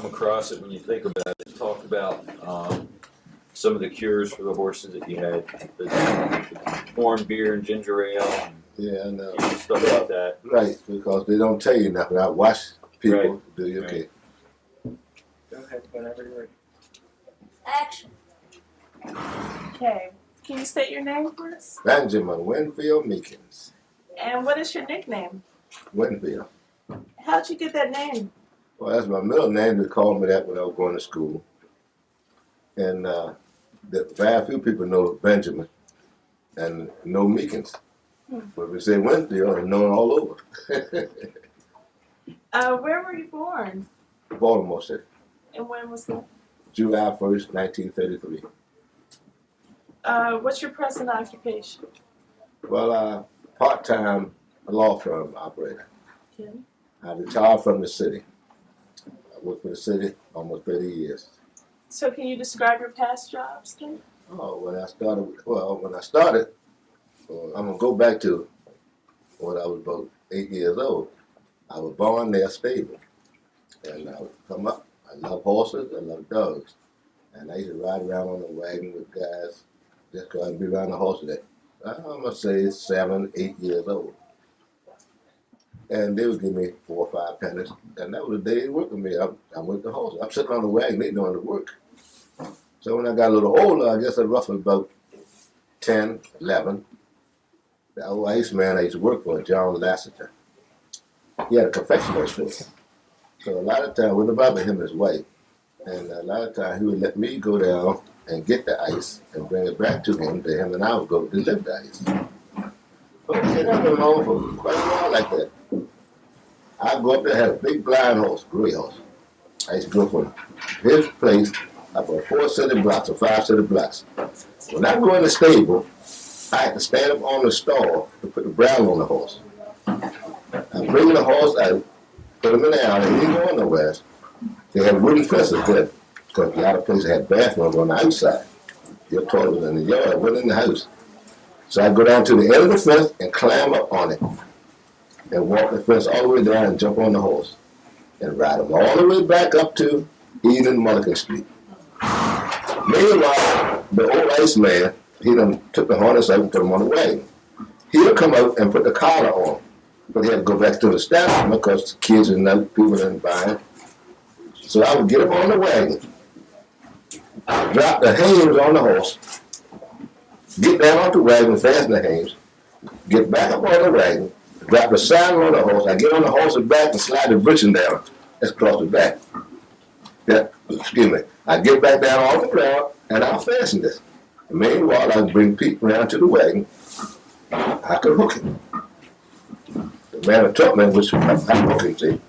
come across it when you think about it. It talked about some of the cures for the horses that you had, the corn beer and ginger ale, Yeah, and stuff like that. right, because they don't tell you nothing. I watch people Right. do you Right. okay. Go ahead, whenever you're ready. Action. Okay. Can you state your name for us? Benjamin Winfield Meekins. And what is your nickname? Winfield. How'd you get that name? Well, that's my middle name. They called me that when I was going to school. And very few people know Benjamin and know Meekins. But if we say Winfield, it's known all over. Where were you born? Baltimore City, And when was that? July 1st, 1933. What's your present occupation? Well, part-time law firm operator. Okay. I retired from the city. I worked for the city almost 30 years. So can you describe your past jobs then? Oh, when I started, I'm going to go back to when I was about 8 years old. I was born there stable. And I would come up. I love horses. I love dogs. And I used to ride around on the wagon with guys just because I'd be around the horses. I'm going to say 7, 8 years old. And they would give me 4 or 5 pennies. And that was the day they worked with me. I'm with the horses. I'm sitting on the wagon. They doing the work. So when I got a little older, I guess I was roughly about 10, 11. The old ice man I used to work for, John Lassiter, he had a confectionery store. So a lot of times, what about him and his wife? And a lot of times he would let me go down and get the ice and bring it back to him and I would go deliver the ice. But that went on for quite a while like that. I'd go up there, had a big blind horse, gray horse. I used to go from his place up on 4 city blocks or 5 city blocks. When I go in the stable, I had to stand up on the stall to put the bridle on the horse. I'm bringing the horse out, put him in the alley, he ain't going nowhere. They had wooden fences there, because a lot of places had bathrooms on the outside. Your toilet was in the yard, wasn't in the house. So I go down to the end of the fence and climb up on it, and walk the fence all the way down and jump on the horse, and ride him all the way back up to Eden Mulligan Street. Meanwhile, the old ice man, he done took the harness out and put him on the wagon. He'll come out and put the collar on. But he had to go back to the establishment because the kids and other people didn't buy it. So I would get him on the wagon, drop the hames on the horse, get down off the wagon, fasten the hames, get back up on the wagon, drop the saddle on the horse. I get on the horse's back and slide the britching down. That's across the back. Yeah, excuse me. I get back down on the ground and I'll fasten this. Meanwhile, I bring Pete around to the wagon. I could hook him. The man that took me was I'm hooking, see.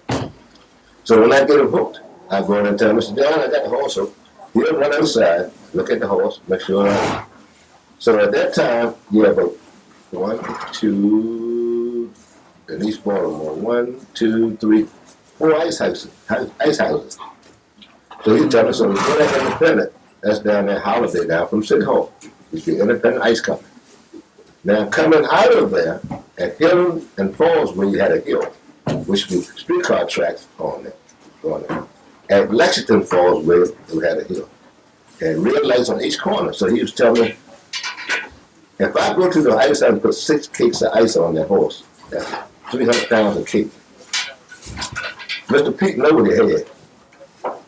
So when I get him hooked, I go in and tell Mr. John, I got the horse hooked. He'll run outside, look at the horse, make sure So at that time, you have about 1, 2, in East Baltimore, 1, 2, 3, 4 ice houses. So he tell me, so we go to Independent. That's down there, Holiday, down from City Hall. It's the Independent Ice Company. Now, coming out of there, at Hill and Falls, where you had a hill, which was streetcar tracks on there. At Lexington Falls, where we had a hill. And red lights on each corner. So he was telling me, if I go to the ice, I can put 6 cakes of ice on that horse. That's 300 pounds of cake. Mr. Pete know what he had.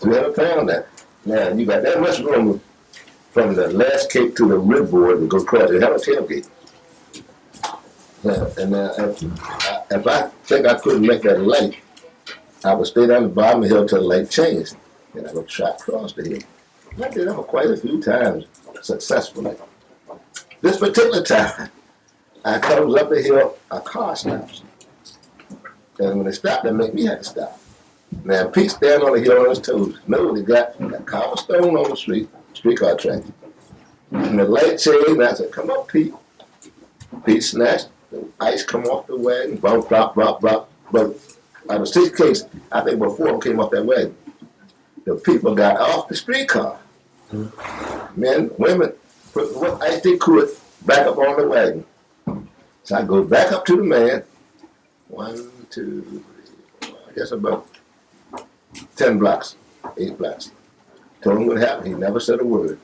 300 pounds there. Now, you got that much room from the last cake to the rib board to go across. You have a tailgate. And if I think I couldn't make that light, I would stay down the bottom of the hill till the light changed. And I would try across the hill. I did that quite a few times successfully. This particular time, I comes up the hill, a car stops. And when they stopped, they make me have to stop. Now, Pete standing on the hill on his toes. Know what he got? He got cobblestone on the streetcar track. And the light changed, and I said, come up, Pete. Pete snatched, the ice come off the wagon, bump, bop, bop, bop. But out of 6 cases, I think about 4 of them came off that wagon. The people got off the streetcar. Men, women, put what ice they could back up on the wagon. So I go back up to the man. 1, 2, 3, 4, I guess about 10 blocks. 8 blocks. Told him what happened. He never said a word.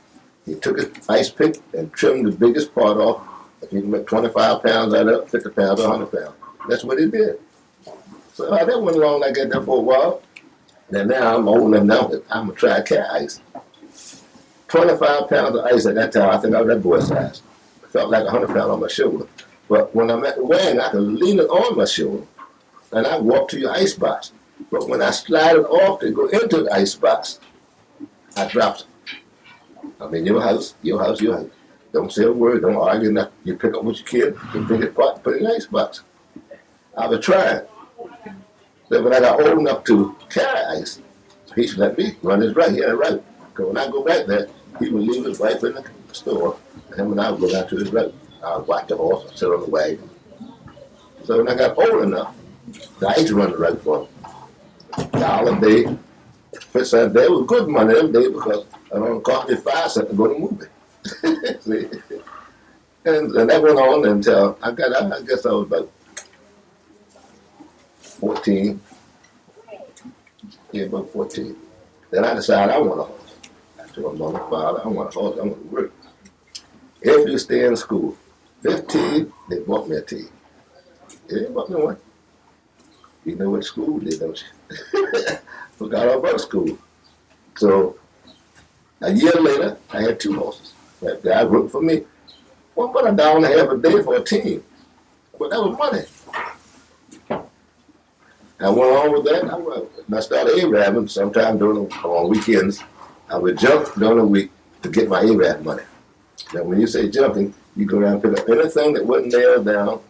He took his ice pick and trimmed the biggest part off. If he can make 25 pounds out of it, 50 pounds, or 100 pounds. That's what he did. So that went along like that there for a while. And now I'm old enough now that I'm going to try cat ice. 25 pounds of ice at that time, I think I was that boy's size. It felt like 100 pounds on my shoulder. But when I'm at the wedding, I can lean it on my shoulder and I walk to your ice box. But when I slide it off to go into the ice box, I dropped it. I'm in your house, your house, your house. Don't say a word, don't argue nothing. You pick up what you can, you pick it apart, put it in the ice box. I was trying. Then when I got old enough to carry ice, he should let me run his right. He had a right. Because when I go back there, he would leave his wife in the store, and him and I would go down to his right. I would watch the horse, I'd sit on the wagon. So when I got old enough, I used to run the right for him. $1 a day. For Sunday, it was good money them days because it only cost me 5 cents to go to the movie. See? And that went on until I guess I was about 14. Yeah, about 14. Then I decided I want a horse. I told my mother and father, I want a horse, I want to work. If you stay in school, 15, they bought me a team. They didn't bought me one. You know what school did, don't you? Forgot all about school. So a year later, I had 2 horses. That guy worked for me. Well, but $1.50 a day for a team. But that was money. I went on with that. I started Arabbing sometime on weekends. I would jump during the week to get my Arab money. Now, when you say jumping, you go down and pick up anything that wasn't nailed down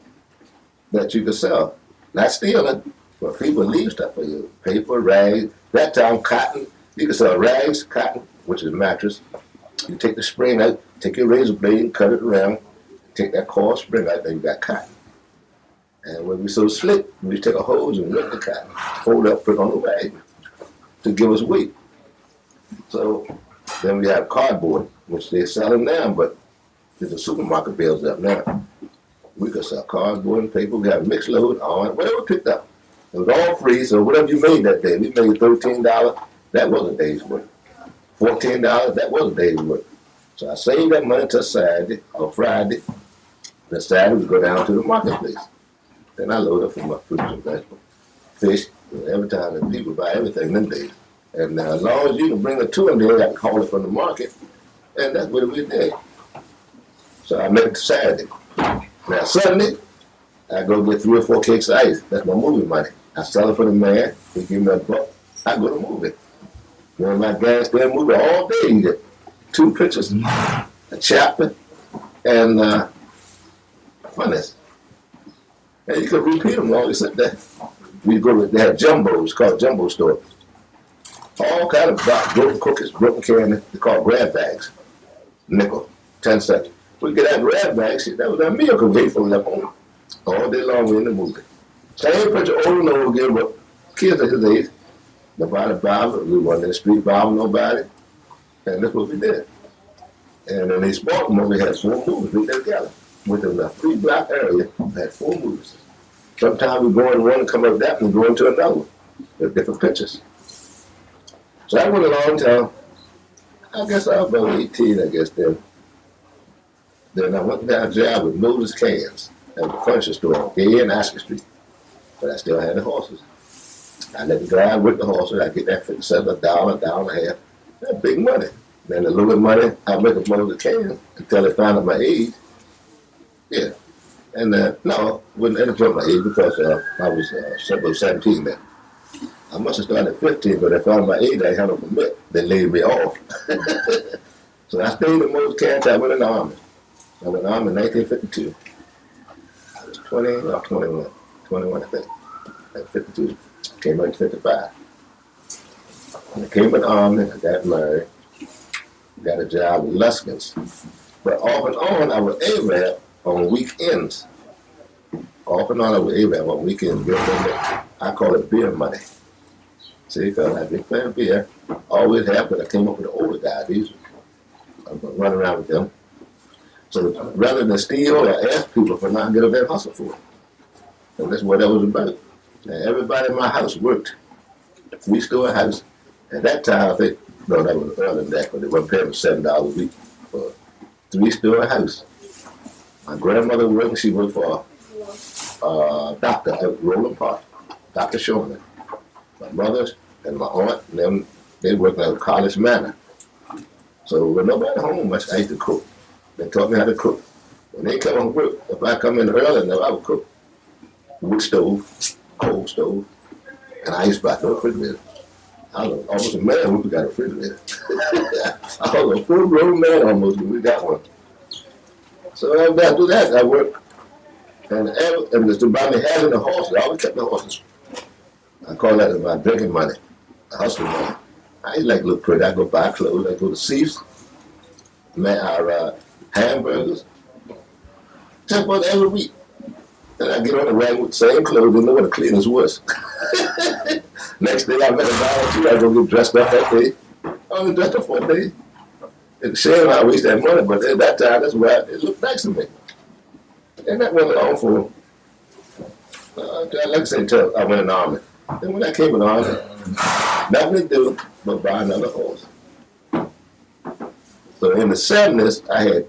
that you could sell. Not stealing, but people leave stuff for you. Paper, rags. That time, cotton. You could sell rags, cotton, which is a mattress. You take the spring out, take your razor blade and cut it around. Take that coarse spring out, then you got cotton. And when we so slick, we take a hose and rip the cotton, fold up, put it on the wagon to give us weight. So then we have cardboard, which they're selling now, but the supermarket builds up now. We could sell cardboard and paper. We have mixed load on whatever we picked up. It was all free, so whatever you made that day, we made $13. That was a day's work. $14, that was a day's work. So I saved that money till Saturday or Friday. Then Saturday we go down to the marketplace. Then I load up for my fruits and vegetables, fish. Every time the people buy everything them days. And as long as you can bring a 2 in there, I can haul it from the market. And that's what we did. So I make it Saturday. Now Sunday, I go get 3 or 4 cakes of ice. That's my movie money. I sell it for the man. He give me $1. I go to the movie. Go to my gas stand movie all day. You get 2 pictures, a chapter, and funnies. And you can repeat them all. You sit there. We go to, they have jumbos, called jumbo store. All kind of broken cookies, broken candy. They call grab bags. Nickel, 10 cents. We get that grab bag. See, that was our meal because we ate from left home. All day long we in the movie. Same picture over and over again, but kids at his age. Nobody bothered. We weren't in the street bothering nobody. And that's what we did. And in the sport movie, we had 4 movies. We did together. Within a 3-block area, we had 4 movies. Sometimes we go in one and come up that and go into another one with different pictures. So I went along until, I guess I was about 18, I guess then. Then I went down a job with Moses Cans at the furniture store on Gay and Ashley Street. But I still had the horses. I let the guy with the horses, I get that $57, $1.50. That's big money. Then a little bit of money, I make a Moses Cans until they found out my age. Yeah. And no, wouldn't end up my age because I was 17 then. I must have started at 15, but they found my age, I had no permit. They laid me off. So I stayed in Moses Cans. I went in the Army. I went in the Army in 1952. I was 20 or 21. 21, I think. At 52. Came out in 55. And I came in the Army, I got married, got a job with Luskins. But off and on, I was Arab on weekends. Off and on, I was Arab on weekends. I call it beer money. See, because I've been playing beer. Always have, but I came up with the older guys. I'm going to run around with them. So rather than steal or ask people for not getting their hustle for it. And that's what that was about. Now, everybody in my house worked. 3-store house, At that time, I think, no, that was earlier than that, but they weren't paying me $7 a week for a 3-story house. My grandmother worked, she worked for a doctor at Roland Park, Dr. Shorman. My mother and my aunt, and them, they worked at College Manor. So when nobody home much, I used to cook. They taught me how to cook. When they come on work, if I come in early enough, I would cook. Wood stove, coal stove, and I used to buy no refrigerator. I was almost a man when we got a refrigerator. I was a full-grown man almost when we got one. So after that, I worked. And to buy me having the horses, I always kept the horses. I call that my drinking money, hustling money. I ain't like look pretty. I go buy clothes. I go to Seaf's, hamburgers. Just about every week. And I get on the wagon with the same clothes. Didn't know what the cleaners was. Next day I met a volunteer. I go get dressed up that day. I only dressed up for a day. It's a shame I waste that money, but at that time, that's why it looked nice to me. And that went on for, like I say, until I went in the Army. Then when I came in the Army, nothing to do but buy another horse. So in the 70s, I had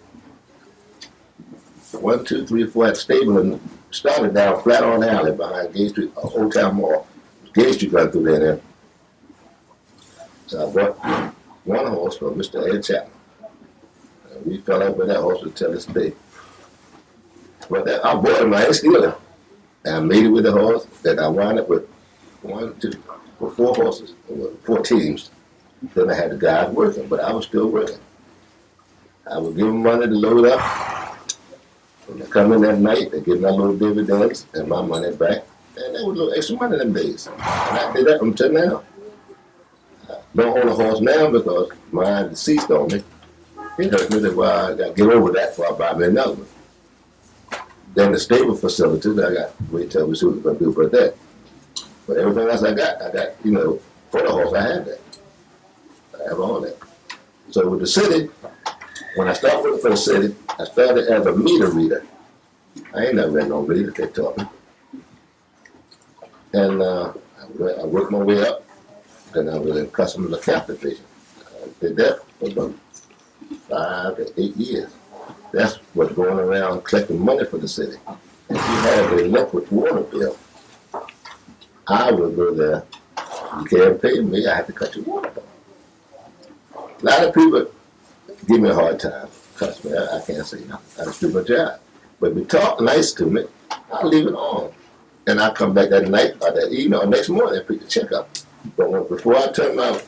1, 2, 3, 4 at stable and started down flat on the alley behind Gay Street, Old Town Mall. Gay Street got through there. So I bought one horse from Mr. Ed Chapman. And we fell out with that horse until this day. But I bought him, I ain't stealing. And I made it with the horse that I wound up with 1, 2, 4 horses, 4 teams. Then I had the guys working, but I was still working. I would give them money to load up. When they come in that night, they give me a little dividends and my money back. And that was a little extra money them days. And I did that until now. I don't own a horse now because mine deceased on me. It hurt me that I got to get over that before I buy me another one. Then the stable facilities, I got to wait till we see what we're going to do about that. But everything else I got, for the horse, I had that. I have all that. So with the city, when I started working for the city, I started as a meter reader. I ain't never been no reader, they taught me. And I worked my way up. Then I was in customs account division. I did that for about 5 to 8 years. That's what's going around collecting money for the city. If you have a electric water bill, I would go there. You can't pay me, I have to cut your water bill. A lot of people give me a hard time. Trust me, I can't say nothing. I just do my job. But if you talk nice to me, I'll leave it on. And I come back that night or that evening or next morning and pick the check up. But before I turn my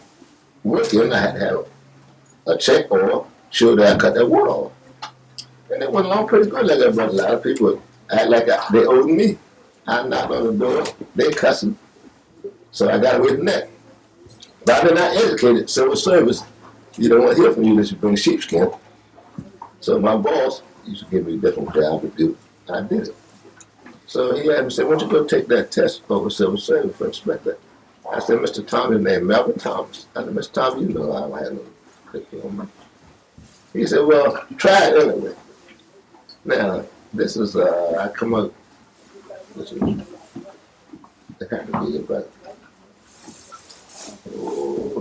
work in, I had to have a check or show that I cut that water off. And it went along pretty good like that, but a lot of people act like they owed me. I knocked on the door, they cussing. So I got away from that. But I've been not educated, civil service. You don't want to hear from you unless you bring sheepskin. So my boss used to give me a different job to do. I did it. So he had me say, why don't you go take that test over civil service for inspector? I said, Mr. Thomas, named Melvin Thomas. I said, Mr. Thomas, you know I don't have no curriculum on me. He said, well, try it anyway. Now, this is, I come up, this is, it had to be about,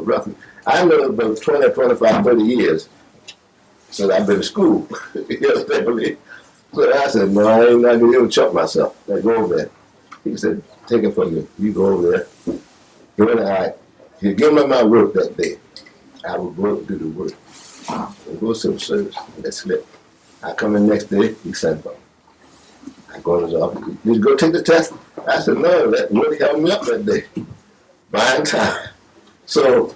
roughly. I know about 20, 25, 30 years since I've been to school. You understand me? So I said, no, I ain't not going to even chuck myself. I go over there. He said, take it from me. You go over there. You give me my work that day. I would go and do the work. And go to civil service. That slip. I come in next day, he sent for me. I go to his office. Did you go take the test? I said, no, that really helped me up that day. Buying time. So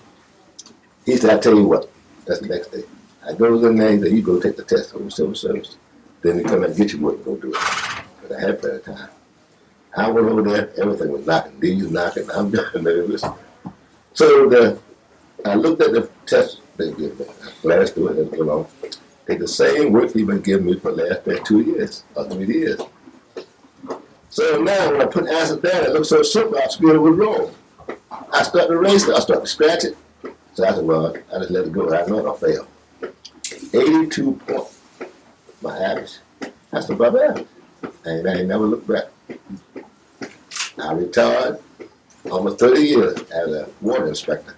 he said, I'll tell you what. That's the next day. I go in there, he said, you go take the test over civil service. Then he come and get your work and go do it. But I had plenty of time. I went over there, everything was knocking, these knocking, I'm nervous. So I looked at the test they gave me. I flashed through it and went on. Take the same work he's been giving me for the last 2 years or 3 years. So now when I put the answer down, it looked so simple, I figured it was wrong. I started to erase it, I started to scratch it. So I said, well, I just let it go. I know I'll fail. 82 points, my average. That's above average. And I ain't never looked back. I retired almost 30 years as a water inspector.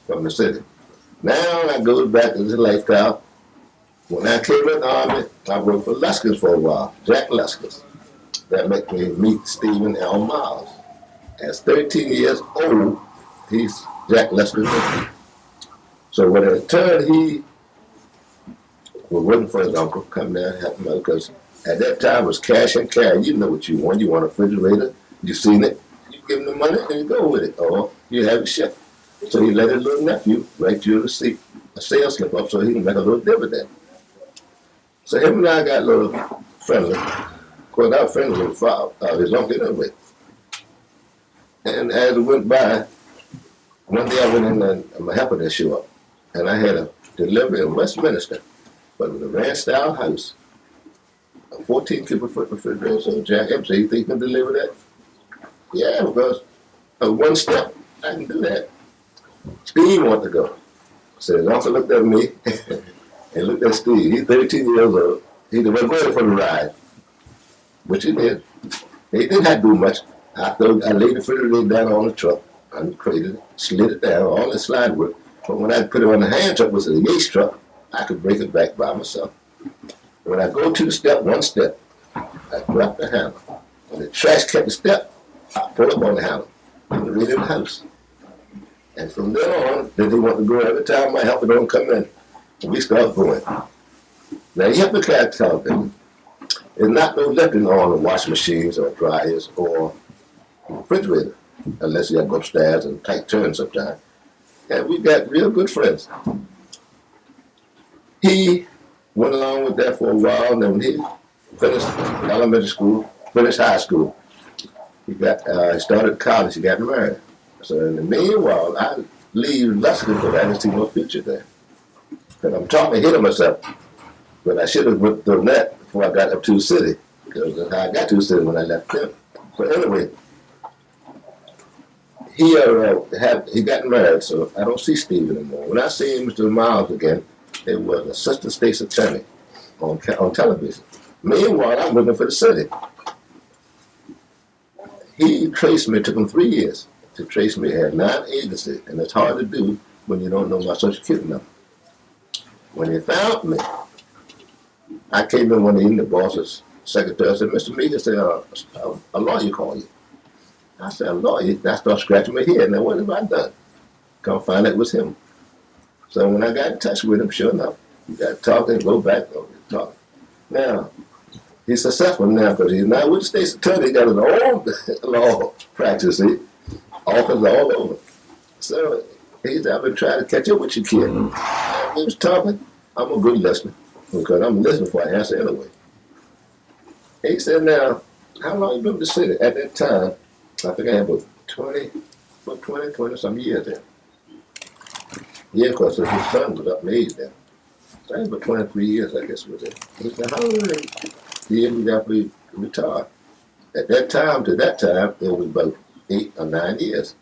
from the city. Now I go back to the lifestyle. When I came in the Army, I worked for Luskins for a while, Jack Luskins. That made me meet Stephen L. Miles. At 13 years old, he's Jack Luskins. So when I turned, he was waiting for his uncle, come down and help him out, because at that time it was cash and carry. You know what you want. You want a refrigerator, you seen it, you give him the money and you go with it, or you have it shipped. So he let his little nephew write you a receipt, a sales slip up, so he can make a little dividend. So him and I got a little friendly. Of course, I was friendly with his uncle anyway. And as it went by, one day I went in and my helper didn't show up. And I had a delivery in Westminster, but with a ranch-style house, a 14 cubic foot refrigerator. So Jack M said, you think you can deliver that? Yeah, because one step, I can do that. Steve wanted to go. So his uncle looked at me and looked at Steve. He's 13 years old. He said, well, go ahead for the ride. Which he did. He didn't have to do much. I laid the refrigerator down on the truck, uncrated it, slid it down, all the slide work. But when I put it on the hand truck, which was a Yates truck, I could break it back by myself. When I go to the step, one step, I drop the handle. When the trash kept the step, I pull up on the handle. And right in the house. And from then on, then they want to go every time my helper don't come in. And we start going. Now you have to catch television. There's not no lifting on the washing machines or dryers or refrigerator, unless you have to go upstairs and tight turns sometimes. And we got real good friends. He went along with that for a while, and then when he finished elementary school, finished high school, he started college, he got married. So in the meanwhile, I leave Luskin because I didn't see no future there. And I'm talking to hit myself, but I should have went through that before I got up to the city, because that's how I got to the city when I left him. But anyway, he got married, so I don't see Steve anymore. When I see Mr. Miles again, it was assistant state's attorney on television. Meanwhile, I'm working for the city. He traced me. It took him 3 years to trace me. He had 9 agencies, and it's hard to do when you don't know my social security number. When he found me, I came in one day, the boss's secretary said, Mr. Meekins said, a lawyer called you. I said, a lawyer? I started scratching my head. Now, what have I done? Come find out it was him. So when I got in touch with him, sure enough, we got talking, go back, talk. Now, he's successful now because he's not with the state's attorney. He got his own law practice, see? Office all over. So he said, I've been trying to catch up with you, kid. He was talking. I'm a good listener because I'm listening before I answer anyway. He said, now, how long you been in the city? At that time, I think I had about 20 some years there. Yeah, of course, his son was up in age then. So I had about 23 years, I guess, with it. He said, how many years we got to retire? At that time, to that time, it was about 8 or 9 years.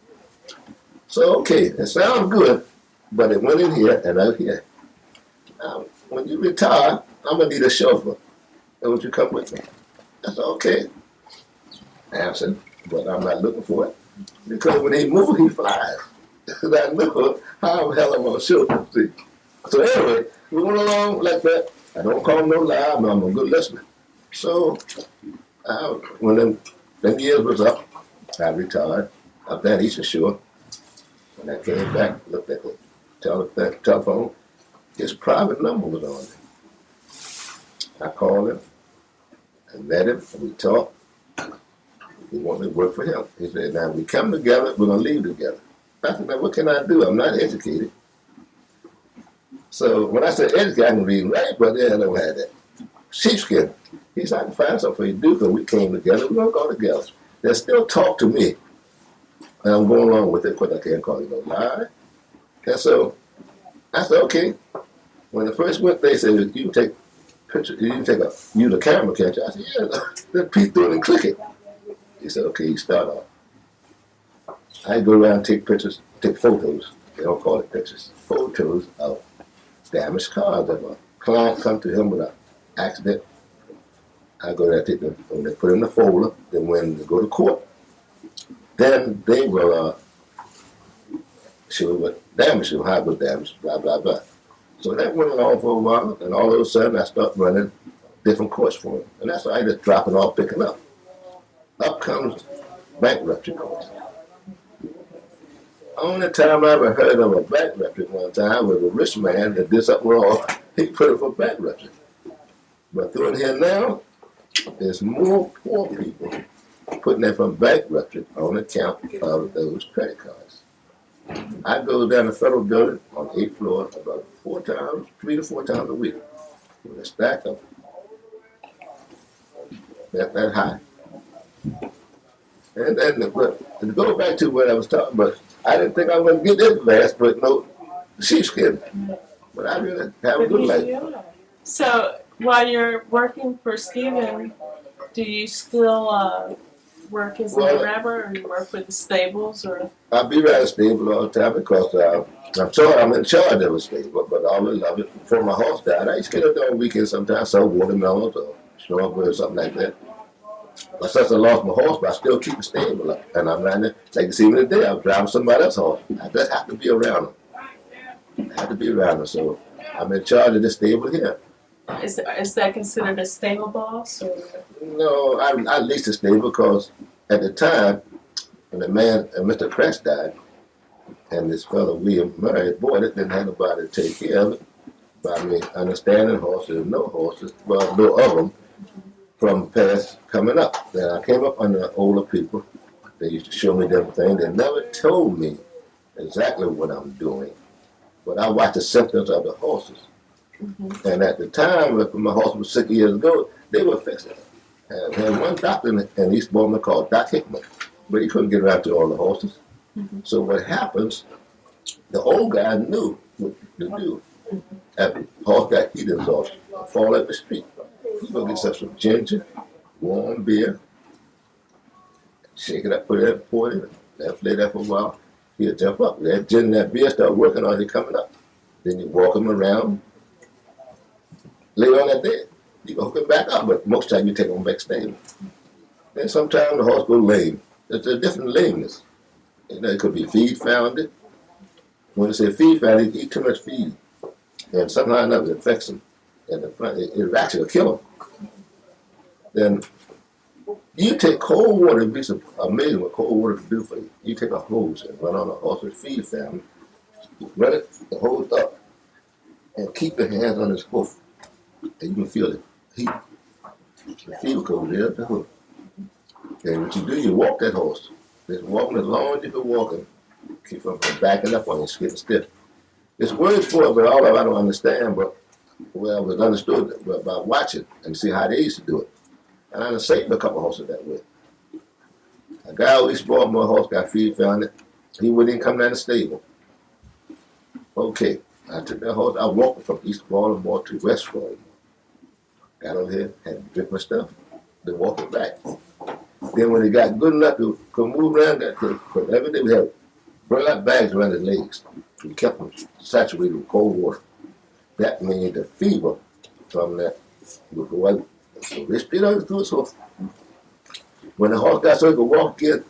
So, okay, it sounds good, but it went in here and out here. Now, when you retire, I'm going to need a chauffeur. And would you come with me? I said, okay. Answered, but I'm not looking for it. Because when he moves, he flies. And I know how the hell I'm going to show him. See? So anyway, we went along like that. I don't call him no lie, but I'm a good listener. So when them years was up, I retired up that Eastern Shore. When I came back, looked at the telephone, his private number was on there. I called him, I met him, and we talked. He wanted me to work for him. He said, now we come together, we're going to leave together. I said, now what can I do? I'm not educated. So when I said educated, I can read and write, but I don't have that. Sheepskin. He said, I can find something for you to do because we came together, we're going to go together. They still talk to me. And I'm going along with it, but I can't call it no lie. And so I said, okay. When the first went, they said, you can take pictures, you can use a camera, can't you? I said, yeah, then peek through it and click it. He said, okay, you start off. I go around and take pictures, take photos. They don't call it pictures. Photos of damaged cars. If a client come to him with an accident, I go there and take them, and they put in the folder. Then when they go to court, then they will sure what damage you, how it was damaged, blah, blah, blah. So that went on for a while, and all of a sudden I started running different course for him. And that's why I just dropping off, picking up. Up comes bankruptcy course. Only time I ever heard of a bankruptcy one time was a rich man that did something wrong. He put it for bankruptcy. But through in here now, there's more poor people putting that from bankruptcy on account of those credit cards. I go down the federal building on 8th floor about 3 to 4 times a week with a stack of that high. And but to go back to what I was talking about, I didn't think I was going to get this fast, but no sheepskin. But I really have a good life. So while you're working for Stephen, do you still work as a driver, or you work with the stables, or? I'll be right stable all the time because I'm in charge of a stable, but I always love it. Before my horse died, I used to get up there on weekends sometimes, sell watermelons or strawberries or something like that. But since I lost my horse, but I still keep the stable up. And I'm running, like you see me today, I'm driving somebody else's horse. I just have to be around them. I have to be around them, so I'm in charge of this stable here. Is that considered a stable boss, or? No, I leased the stable because at the time, when the man, Mr. Crest died, and this fellow William Murray bought it, didn't have nobody to take care of it. By me understanding horses, no horses, well, no of them, from past coming up. Then I came up under older people. They used to show me different things. They never told me exactly what I'm doing, but I watched the symptoms of the horses. Mm-hmm. And at the time, when my horse was 6 years ago, they were fixing it. And there was one doctor in East Baltimore called Doc Hickman, but he couldn't get around to all the horses. Mm-hmm. So what happens, the old guy knew what to do. If the horse got heat exhaustion, fall at the street. You go get some ginger, warm beer, shake it up, put it in, pour it in, lay that for a while. He'll jump up. That gin and that beer start working on it coming up. Then you walk him around, lay on that bed. You go hook him back up, but most times you take him back stable. Then sometimes the horse goes lame. It's a different lameness. You know, it could be feed founded. When you say feed founded, he eat too much feed. And somehow or another it affects him. And it actually kill him. Then you take cold water, it'd be amazing what cold water can do for you. You take a hose and run on a horse's feed family, run it, the hose up, and keep your hands on his hoof. And you can feel the heat. The fever goes right up the hoof. And what you do, you walk that horse. Just walk him as long as you can walk him. Keep him from backing up on you, getting stiff. There's words for it, but all of it I don't understand, but well, it was understood by watching and see how they used to do it. And I done saved a couple horses that way. A guy who East Baltimore horse got feed found it. He wouldn't even come down the stable. Okay, I took that horse, I walked from East Baltimore to West Baltimore. Got over here, had to drink my stuff, then walk it back. Then when he got good enough to move around, because every day we had burlap bags around his legs. We kept them saturated with cold water. That means the fever from that would go out. So they spit out through his hoof. When the horse got so he could walk in,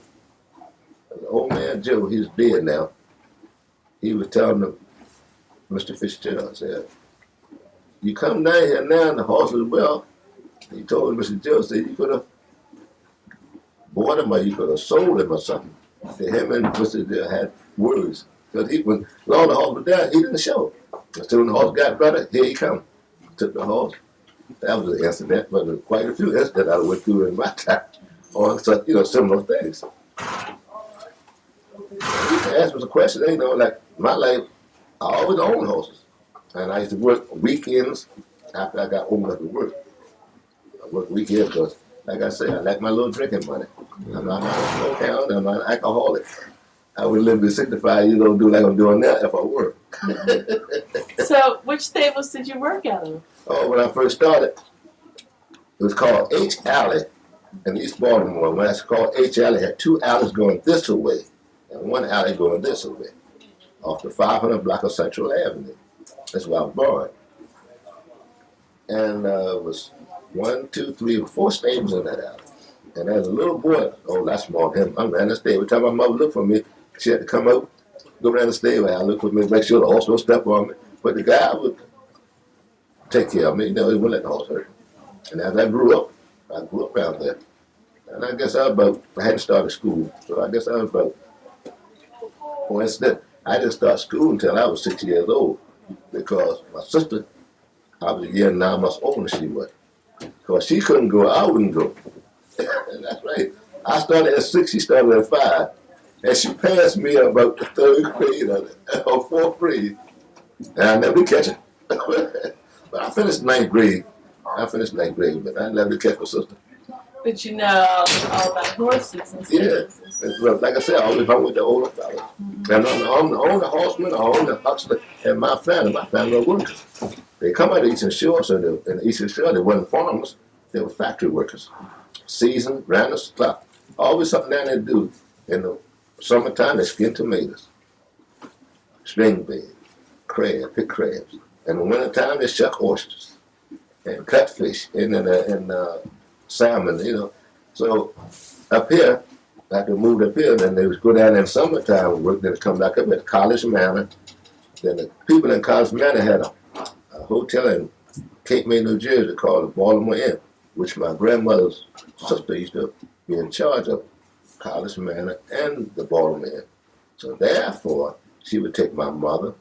the old man Joe, he's dead now, he was telling them, Mr. Fitzgerald said, you come down here now and the horse is well. He told Mr. Joe, said you could have bought him or you could have sold him or something. To him and Mr. Joe had words. Because when all the horse was down, he didn't show. Until when the horse got better, here he come. Took the horse. That was an incident, but there were quite a few incidents I went through in my time on such, similar things. You can ask me a question, like my life, I always owned horses. And I used to work weekends after I got old enough to work. I worked weekends because, like I say, I like my little drinking money. I'm not a smoke hound, I'm not an alcoholic. I would live to 65 years old, do like I'm doing now if I work. So, which stables did you work out of? Oh, when I first started, it was called H Alley in East Baltimore. When it's called H Alley, it had 2 alleys going this way and 1 alley going this way, off the 500 block of Central Avenue. That's where I was born. And it was 1, 2, 3, 4 stables in that alley. And as a little boy, that's small, him, I ran the stable. Every time my mother looked for me, she had to come out go around the stable. I look for me, make sure the horse don't step on me. But the guy would take care of me. You know, he wouldn't let the horse hurt. And as I grew up around there. And I guess I hadn't started school, so I guess I was about, coincident, I didn't start school until I was 6 years old because my sister, I was a year and 9 months older than she was. Because she couldn't go, I wouldn't go. And that's right. I started at 6, she started at 5. And she passed me about the 3rd grade or 4th grade. And I never did catch her. But I finished 9th grade. But I never did catch my sister. But you know all about horses and stuff. Yeah. Like I said, I always hung with the older fellas. And I'm the only horseman, the only hustler in my family were workers. They come out of Eastern Shore, so in the Eastern Shore, they weren't farmers, they were factory workers. Seasoned, ran the clock. Always something down there to do. In the summertime, they skin tomatoes, string beans, pick crabs. In the wintertime, they shuck oysters and cut fish and salmon, you know. So up here, after we moved up here, then they would go down in summertime and work, then come back up at College Manor. Then the people in College Manor had a hotel in Cape May, New Jersey called the Baltimore Inn, which my grandmother's sister used to be in charge of College Manor and the Baltimore Inn. So therefore, she would take my mother,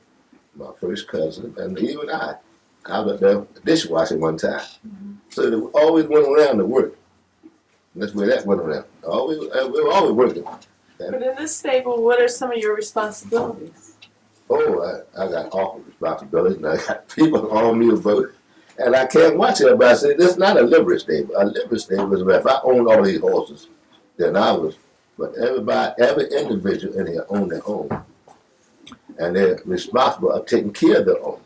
my first cousin, and even I. I was there dishwashing one time. So they always went around to work. And that's where that went around. We were always working. But in this stable, what are some of your responsibilities? Oh, I got awful responsibilities, and I got people on me about it. And I can't watch everybody say, this is not a livery stable. A livery stable is if I owned all these horses, then I was. But every individual in here owned their own. And they're responsible of taking care of their own.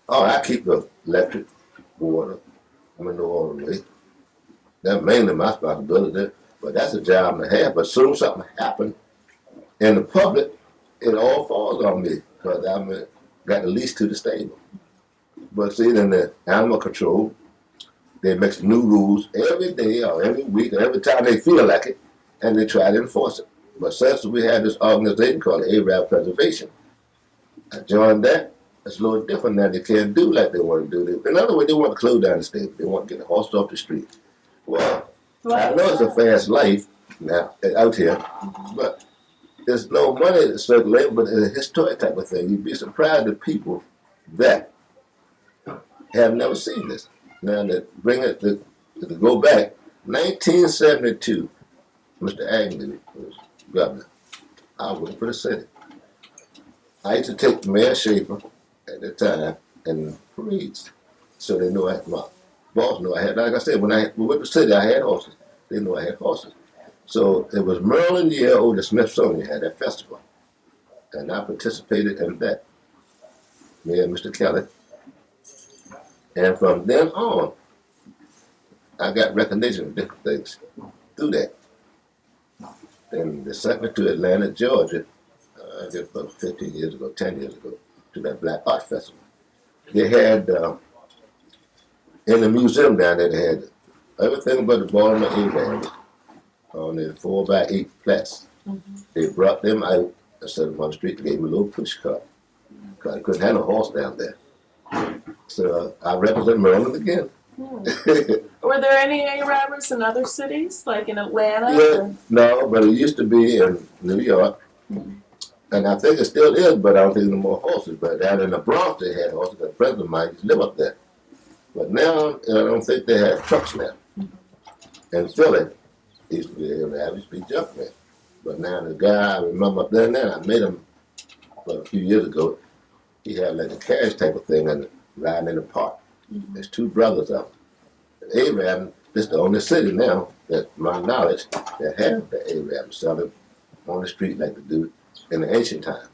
Oh, I keep the electric, water, all the way. That's mainly my responsibility, but that's a job and a half. But soon something happened in the public, it all falls on me because I got the lease to the stable. But see, in the animal control, they make new rules every day or every week or every time they feel like it, and they try to enforce it. But since we had this organization called the Arab Preservation, I joined that. It's a little different now. They can't do like they want to do. In other words, they want to close down the stable. They want to get the horse off the street. Well, I know it's a fast life now out here, but there's no money circulating, but it's a historic type of thing. You'd be surprised at people that have never seen this. Now, to bring it to go back, 1972, Mr. Agnew was governor. I was working for the city. I used to take Mayor Schaefer at the time and parades. So they knew my boss knew I had, like I said, when we went to the city, I had horses. They knew I had horses. So it was Maryland year over the Smithsonian had that festival. And I participated in that. Me and Mr. Kelly. And from then on, I got recognition of different things through that. Then they sent me to Atlanta, Georgia, I guess about 15 years ago, 10 years ago, to that Black Art Festival. They had, in the museum down there, they had everything about the Baltimore Arabs on the 4x8 flats. They brought them out and set them on the street and gave me a little push cart. Because I couldn't have no horse down there. So I represent Maryland again. Were there any Arabs in other cities, like in Atlanta? Yeah, no, but it used to be in New York. And I think it still is, but I don't think no more horses. But down in the Bronx, they had horses. A friend of mine used to live up there. But now, I don't think they have trucks now. In Philly, used to be Arab, used to be Jumpman. But now the guy, I remember up there now, I met him about a few years ago. He had like a carriage type of thing and riding in the park. There's two brothers up. Arab, this is the only city now, that my knowledge, that have the Arab selling on the street like they do in the ancient time.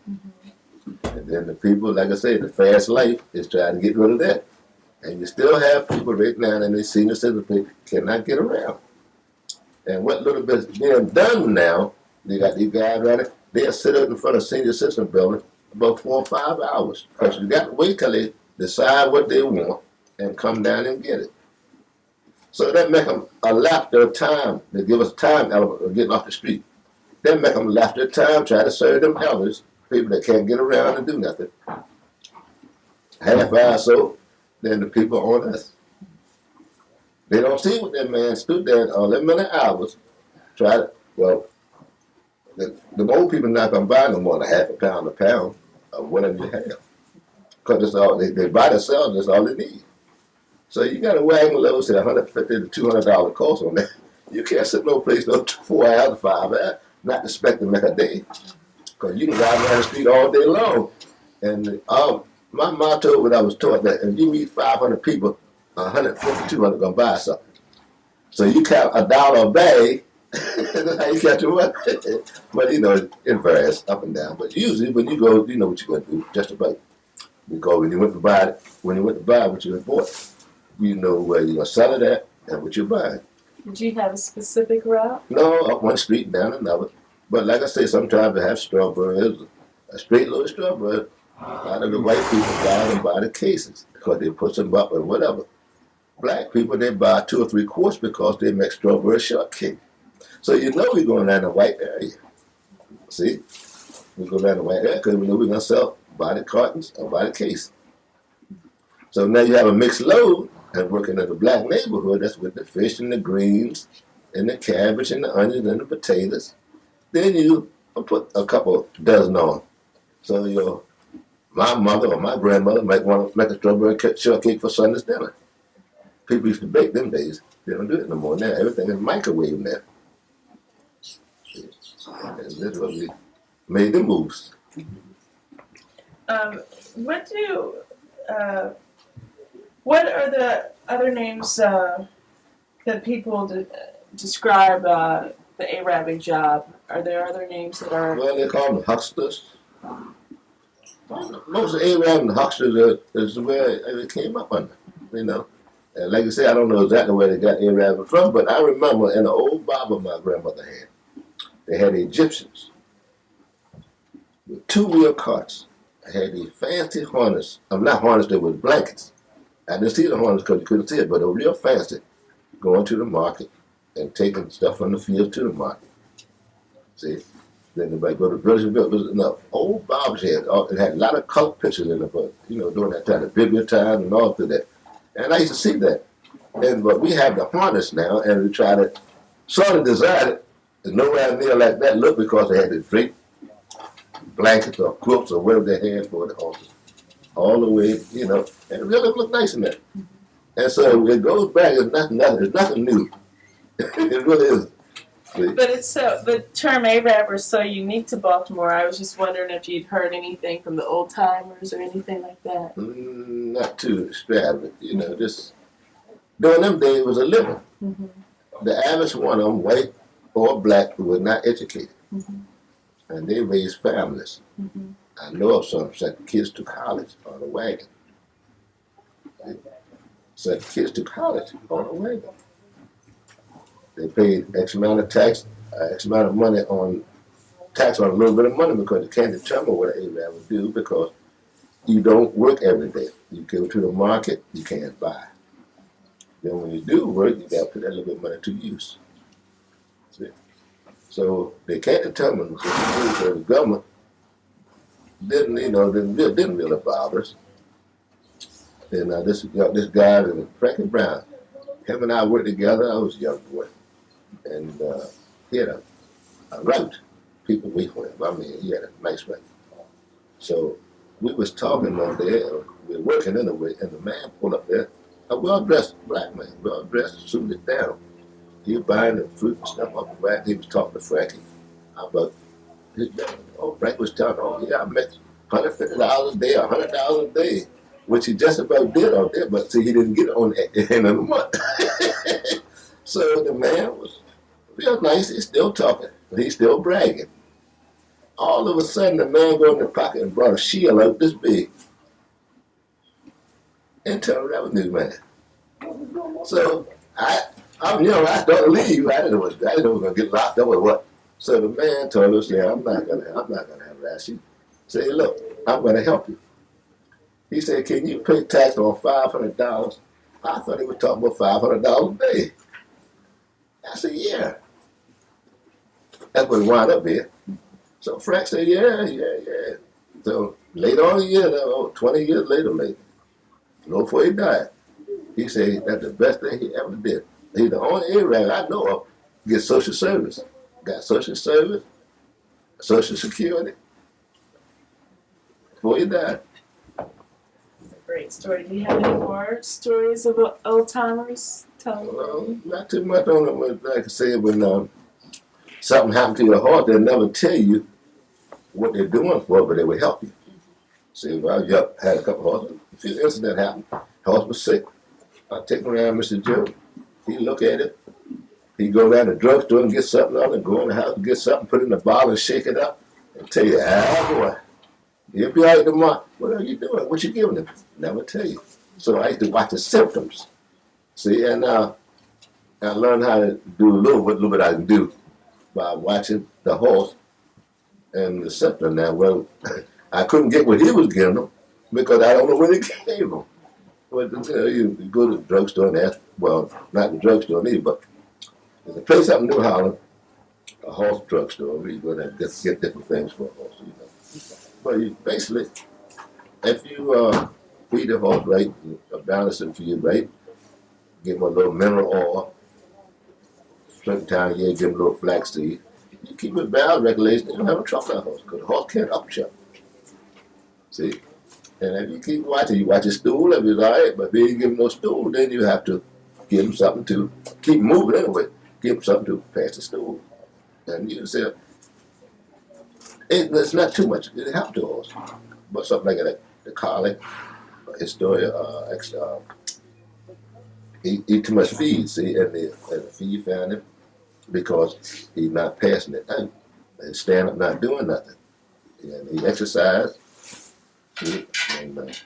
And then the people, like I say, the fast life is trying to get rid of that. And you still have people right now in the senior citizen cannot get around. And what little bit is being done now, they got these guys right there, they'll sit up in front of senior citizen building about 4 or 5 hours. Because you got to wait till they decide what they want and come down and get it. So that make them elapse their time. They give us time element of getting off the street. Then make them left their time, try to serve them elders, people that can't get around and do nothing. Half hour or so, then the people on us. They don't see what that man stood there all that many hours, try to, well, the old people not going to buy no more than half a pound of whatever you have. Because that's all, they buy themselves, that's all they need. So you got a wagon load, say $150 to $200 cost on that. You can't sit no place no 4 hours, 5 hours, not expect to make a day. Because you can ride around the street all day long. And my motto, when I was taught that if you meet 500 people, 150, 200 going to buy something. So you count $1 a bag, that's how you catch your money. But, you know, it varies up and down. But usually when you go, you know what you're going to do, just about. Because when you went to buy what you had bought, you know where you're going to sell it at and what you're buying. Did you have a specific route? No, up one street and down another. But like I say, sometimes they have strawberries, a straight load of strawberries. A lot of the white people buy them by the cases because they put them up or whatever. Black people, they buy 2 or 3 quarts because they make strawberry shortcake. So you know we're going down the white area. See? We go down the white area because we know we're going to sell by the cartons or by the case. So now you have a mixed load and working in the black neighborhood, that's with the fish and the greens and the cabbage and the onions and the potatoes. Then you put a couple dozen on. So my mother or my grandmother might want to make a strawberry shortcake for Sunday's dinner. People used to bake them days. They don't do it no more now. Everything is microwave now. And this is what we made the moves. What are the other names that people describe the Arabic job? Are there other names that are? Well, they call them hucksters. Most of Arab and hucksters is where it came up under, you know. And like I say, I don't know exactly where they got Arab from, but I remember in the old Bible my grandmother had, they had Egyptians with 2-wheel carts. They had these fancy harness. Not harness, they were blankets. I didn't see the harness because you couldn't see it, but they were real fancy, going to the market and taking stuff from the field to the market. See? Then everybody go to the village and build. It was enough. Old Bob's head. It had a lot of cult pictures in it, but, you know, during that time, the Biblical time and all through that. And I used to see that. But we have the harness now, and we try to sort of design it. There's nowhere near like that look because they had the drape blankets or quilts or whatever they had for the horses. All the way, you know, and it really looked nice in there. And so it goes back, it's nothing new. It really is. See? But the term Arab is so unique to Baltimore. I was just wondering if you'd heard anything from the old timers or anything like that. Not too extravagant, you know, just during them days it was a living. Mm-hmm. The average one of them, white or black, who was not educated. Mm-hmm. And they raised families. Mm-hmm. I know of some sent kids to college on a wagon. Sent kids to college on a wagon. They paid X amount of tax, X amount of money on tax on a little bit of money because they can't determine what an Arab would do because you don't work every day. You go to the market, you can't buy. Then when you do work, you got to put that little bit of money to use. See? So they can't determine what to do. So the government didn't really bother us. And this guy, Frankie Brown, him and I worked together. I was a young boy. And he had a route people wait for him. I mean, he had a nice route. So we was talking one day, we were working anyway, and the man pulled up there, a well-dressed black man, well-dressed, suited down. He was buying the fruit and stuff off the rack. He was talking to Frankie about his job. Oh, Frank was telling him, I make $150 a day, $100 a day, which he just about did on there, but see, he didn't get it on the end of the month. So the man was real nice. He's still talking. He's still bragging. All of a sudden, the man go in the pocket and brought a shield out this big. Internal Revenue man. So I started to leave. I didn't know we were gonna get locked up or what. So the man told us, I'm not gonna harass you. Say, look, I'm gonna help you. He said, can you pay tax on $500? I thought he was talking about $500 a day. I said, yeah. That's what it wound up being. So Frank said, yeah. So later on in the year, 20 years later, maybe, long before he died, he said that's the best thing he ever did. He's the only Arab I know of get social service. Got social service, social security, before he died. Great story. Do you have any more stories of old timers? Well, not too much on it, but like I said, when something happened to your horse, they'll never tell you what they're doing for it, but they will help you. See, well, you had a couple horses. A few incidents happened. Horse was sick. I take him around Mr. Joe. He look at it. He go down to the drugstore and get something on it, go in the house and get something, put it in the bottle and shake it up, and tell you, boy, he'll be all right tomorrow. What are you doing? What you giving him? Never tell you. So I used to watch the symptoms. See, and I learned how to do a little bit I can do by watching the horse and the symptom. Now, well, I couldn't get what he was giving them because I don't know where he came from. But you go to the drugstore and ask, well, not the drugstore either, but there's a place up in New Holland, a horse drugstore, where you go there and get different things for a horse. You know. But you basically, if you feed the horse right, balance it for you right, give him a little mineral oil, certain time of year, give him a little flaxseed. You keep it balanced regulation, you don't have a trouble with that horse, because the horse can't upchuck. See? And if you keep watching, you watch his stool, if it's all right, but if you ain't give him no stool, then you have to give him something to keep moving anyway. Give him something to pass the stool. And you say, it's not too much, it helps the horse. But something like that, the collie, his story, he eat too much feed, see, and the feed found him because he's not passing it down. And stand up not doing nothing. And he exercised. And,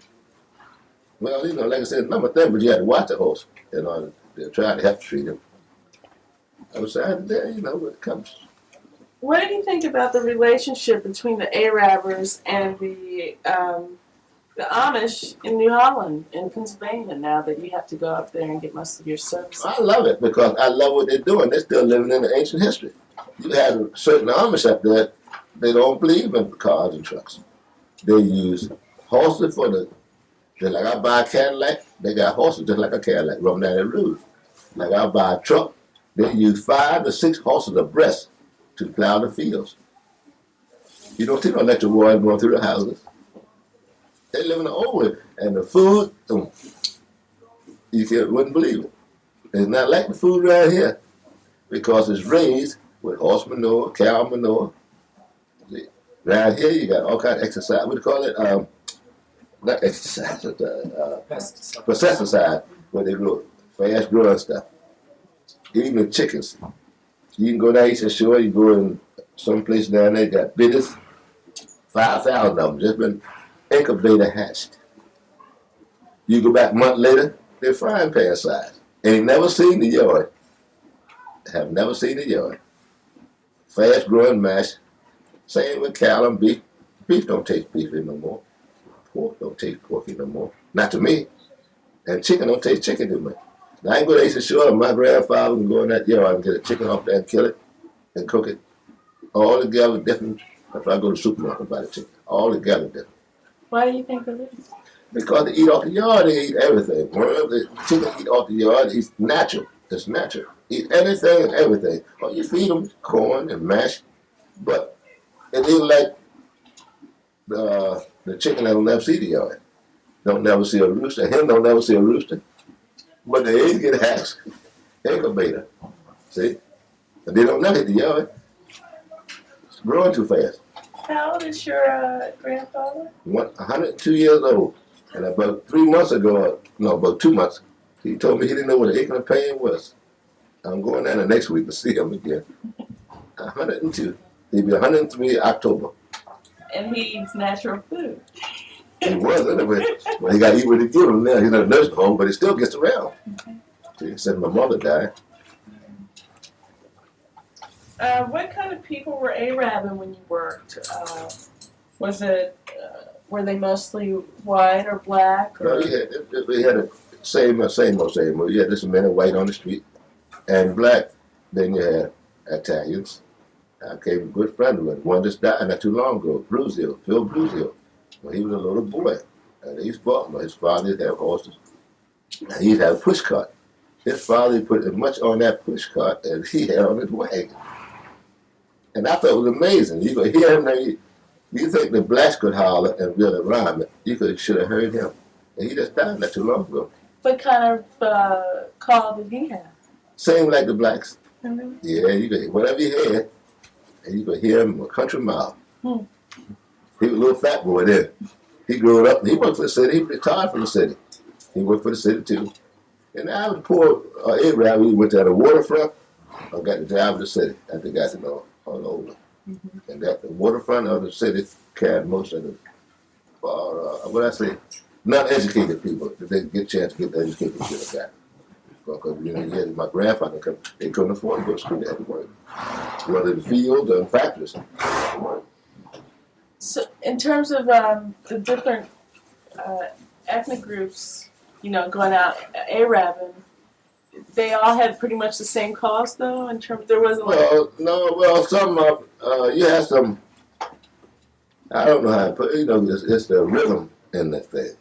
well, you know, like I said, number thing, but you had to watch the horse in order to try to help treat him. Outside there, you know, when it comes. What do you think about the relationship between the Arabers and the Amish in New Holland, in Pennsylvania, now that you have to go up there and get most of your services? I love it because I love what they're doing. They're still living in the ancient history. You have certain Amish up there, they don't believe in cars and trucks. They use horses for just like I buy a Cadillac, they got horses just like a Cadillac, running down the road. Like I buy a truck, they use 5 to 6 horses abreast to plow the fields. You don't see no electric wires going through the houses. They live in the old way. And the food, you wouldn't believe it. It's not like the food around here because it's raised with horse manure, cow manure. Around here, you got all kinds of exercise. What do you call it? Not exercise, pesticide, where they grow fast growing stuff. Even the chickens. You can go down Eastern Shore, you go in some place down there, got bitters, 5,000 of them, just been incubator hatched. You go back a month later, they're frying pan size. Ain't never seen the yard. Have never seen the yard. Fast growing mash. Same with cow and beef. Beef don't taste beefy no more. Pork don't taste porky no more. Not to me. And chicken don't taste chicken to me. Now, I ain't go to Eastern Shore. My grandfather can go in that yard and get a chicken off there and kill it and cook it. All together different. If I go to the supermarket and buy the chicken, all together different. Why do you think it is? Because they eat off the yard, they eat everything. Worms, the chicken eat off the yard, it's natural. It's natural. Eat anything and everything. Or you feed them corn and mash, but it ain't like the chicken that will never see the yard. Don't never see a rooster. Hen don't never see a rooster. But the eggs get hatched. Incubator. See? And they don't never hit the yard. It's growing too fast. How old is your grandfather? 102 years old. And about 3 months ago, no, about 2 months, he told me he didn't know what an aching of pain was. I'm going down the next week to see him again. 102. He'll be 103 October. And he eats natural food. He was anyway. Well, he got to eat what they give him now. He's in a nursing home, but he still gets around. See, since my mother died. What kind of people were Arabing when you worked? Was it, were they mostly white or black? Or? No, we had the same. You had this men and white on the street, and black. Then you had Italians, I became a good friend with him. One just died not too long ago, Phil Blueshill. When he was a little boy at East Baltimore, his father had horses. And he'd have a push cart. His father put as much on that push cart as he had on his wagon. And I thought it was amazing. You could hear him now. You think the blacks could holler and build a rhyme. Should have heard him. And he just died not too long ago. What kind of call did he have? Same like the blacks. Mm-hmm. Yeah, you could whatever he had, and you could hear him a country mile. Hmm. He was a little fat boy then. He grew up and he worked for the city. He retired from the city. He worked for the city too. And I was poor Arab. We went to the waterfront. I got the job in the city. I think I got to know all over. Mm-hmm. And that the waterfront of the city carried most of the, non-educated people. That they get a chance to get the educated people got. Because my grandfather, they couldn't afford to go to school. They had to work. Whether in the field or in factories. So, in terms of the different ethnic groups, going out Arabing, they all had pretty much the same cause, though. In terms, there wasn't like. Some you had some. I don't know how to put. It's the rhythm in the thing.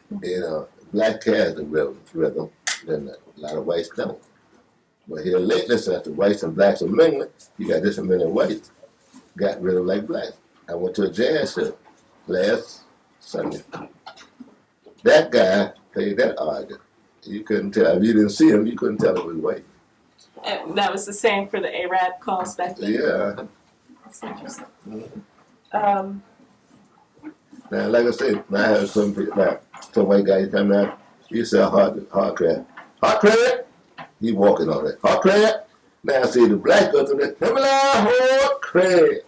Black has the rhythm, and a lot of whites don't. But here lately, since the whites and blacks are mingling, you got this many whites got rid of like blacks. I went to a jazz show last Sunday. That guy played that organ. You couldn't tell. If you didn't see him, you couldn't tell he was white. And that was the same for the Arab calls back then? Yeah. That's interesting. Mm-hmm. Now, like I said, I have some white guy come out. He sell hard crab. Hard crab? He walking on that. Hard crab? Now I see the black go through that. Hard crab.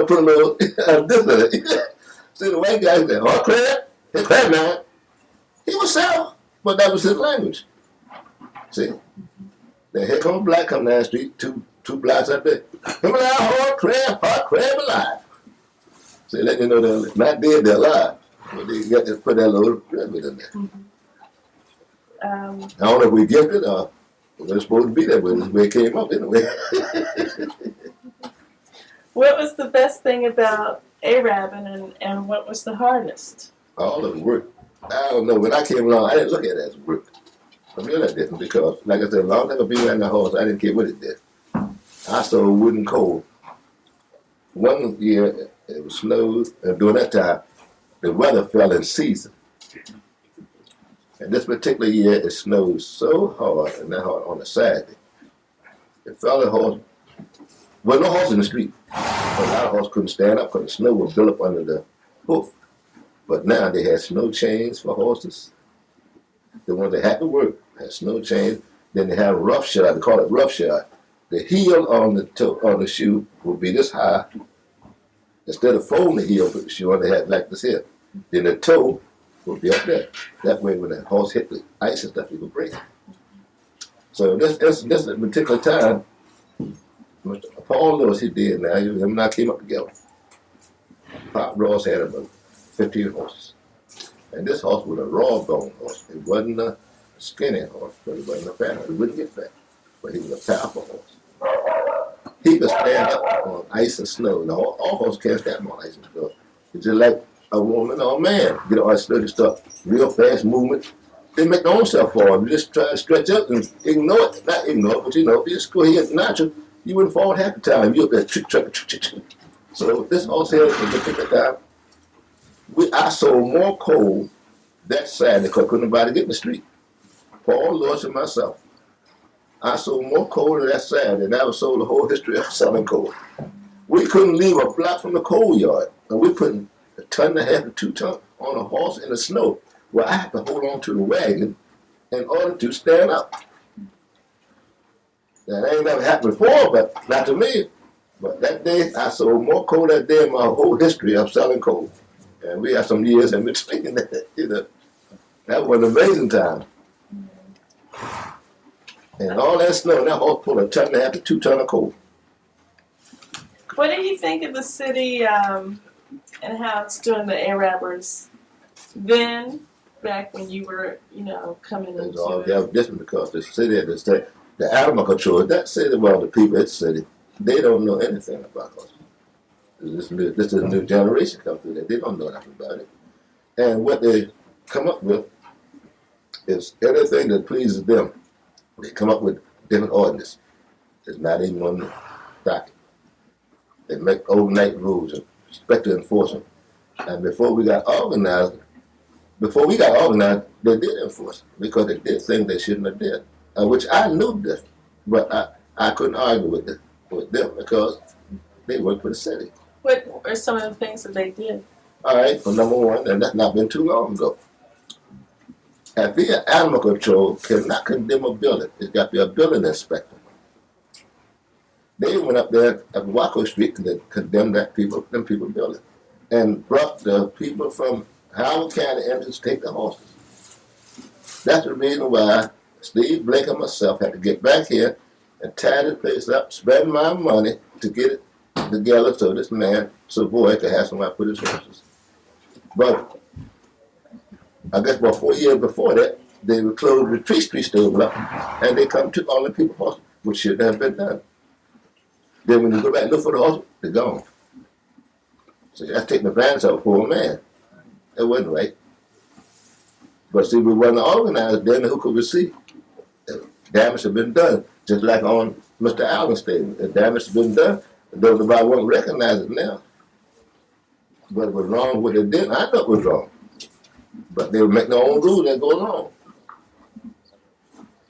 Put a little this in it. See the white guy said, hard crab? Hey, crab man. He was South, but that was his language. See? Then here come a black come down the street, two blacks up there. Hard crab alive. See, let you know they're not dead, they're alive. But they got to put that little rabbit in there. Mm-hmm. I don't know if we gifted or we're supposed to be there, but it's where it came up anyway. What was the best thing about Arabing and what was the hardest? All of the work. I don't know. When I came along, I didn't look at it as work. I mean, that's different because, like I said, a long time I've been around the horse, I didn't care what it did. I sold wood and coal. One year, it was snowed, and during that time, the weather fell in season. And this particular year, it snowed so hard, and that hard on a Saturday. It fell in horse. Well, no horse in the street. A lot of horses couldn't stand up because the snow was built up under the hoof. But now they had snow chains for horses. The ones that had to work had snow chains. Then they had roughshod. They call it roughshod. The heel on the shoe would be this high. Instead of folding the heel, put the shoe on, they had like this here. Then the toe would be up there. That way, when the horse hit the ice and stuff, it would break. So this particular time, Mr. Paul Lewis, he did now. Him and I came up together. Pop Ross had about 15 horses. And this horse was a raw bone horse. It wasn't a skinny horse, but it wasn't a fat horse. It wouldn't get fat. But he was a powerful horse. He could stand up on ice and snow. Now, all horses can't stand up on ice and snow. It's just like a woman or a man. Get on snow, stuff, real fast movement. They make their own self fall. You just try to stretch up and ignore it. Not ignore it, but you just go ahead natural. You wouldn't fall half the time. You up there, trick. So this horse here, at the particular time, I sold more coal that Saturday because couldn't nobody get in the street. Paul Lewis and myself. I sold more coal that Saturday than I ever sold the whole history of selling coal. We couldn't leave a block from the coal yard. And we putting 1.5 to 2 tons on a horse in the snow. Well, I had to hold on to the wagon in order to stand up. That ain't never happened before, but not to me. But that day, I sold more coal that day in my whole history of selling coal. And we had some years in between that. That was an amazing time. And all that snow, that horse pulled 1.5 to 2 tons of coal. What do you think of the city and how it's doing the Arabers then, back when you were, coming into It's all it? different because the city, the animal control, that city, well, the people at the city, they don't know anything about horses. This is a new generation come through there. They don't know nothing about it. And what they come up with is anything that pleases them. They come up with different ordinance. It's not even on the docket. They make overnight rules and expect to enforce them. And before we got organized, they did enforce it because they did things they shouldn't have did, which I knew this, but I couldn't argue with them because they worked for the city. What are some of the things that they did? All right, for number one, and that's not been too long ago. If the animal control cannot condemn a building, it's got to be a building inspector. They went up there at Waco Street and condemned them people building, and brought the people from Howard County in to take the horses. That's the reason why Steve Blake and myself had to get back here and tie this place up, spend my money to get it together so this man, Savoy, could have somewhere to put his horses. But I guess about 4 years before that, they would close Retreat Street stable up, and they come to all the people's horses, which shouldn't have been done. Then when you go back and look for the horses, they're gone. So that's taking advantage of a poor man. That wasn't right. But see, we wasn't organized then, who could we see? Damage had been done, just like on Mr. Allen's statement. The damage had been done, and those about won't recognize it now. But it was wrong what they did. I know it was wrong. But they would make their own rules that go along.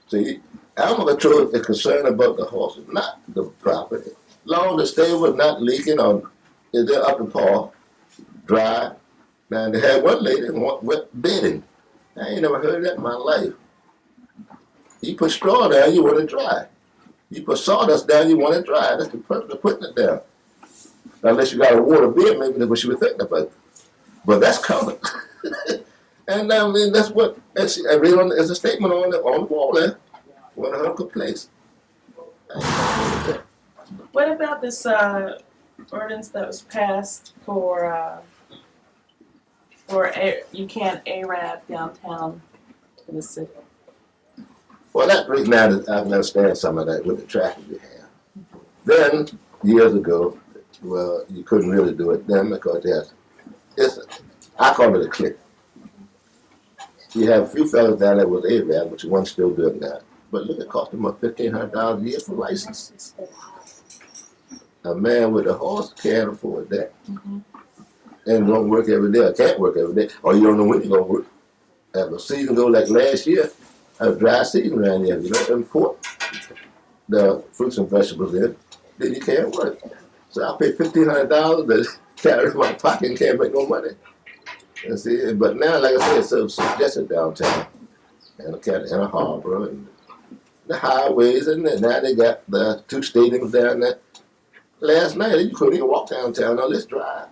See, animal control is concerned about the horses, not the property. As long as the stable is not leaking or is there up to par, dry. Now, they had one lady that want wet bedding. I ain't never heard of that in my life. You put straw down, you want it dry. You put sawdust down, you want it dry. That's the purpose of putting it down. Unless you got a water bed, maybe that's what you were thinking about. But that's coming. And I mean, that's what, there's a statement on the wall there. One of her complaints. What about this ordinance that was passed for you can't Arab downtown in the city? Well, that right now, I can understand some of that with the traffic we have. Then, years ago, well, you couldn't really do it then because I call it a clique. You have a few fellas down there with Arab, which one's still doing that. But look, it cost them $1,500 a year for licenses. A man with a horse can't afford that. Mm-hmm. And don't work every day, or can't work every day, or you don't know when you're going to work. If a season go like last year, a dry season around here, you don't import the fruits and vegetables in, then you can't work. So I pay $1,500 to carry in my pocket and can't make no money. And see, but now, like I said, it's so suggested downtown, and a harbor, and the highways, and now they got the 2 stadiums down there. Last night, you couldn't even walk downtown unless drive.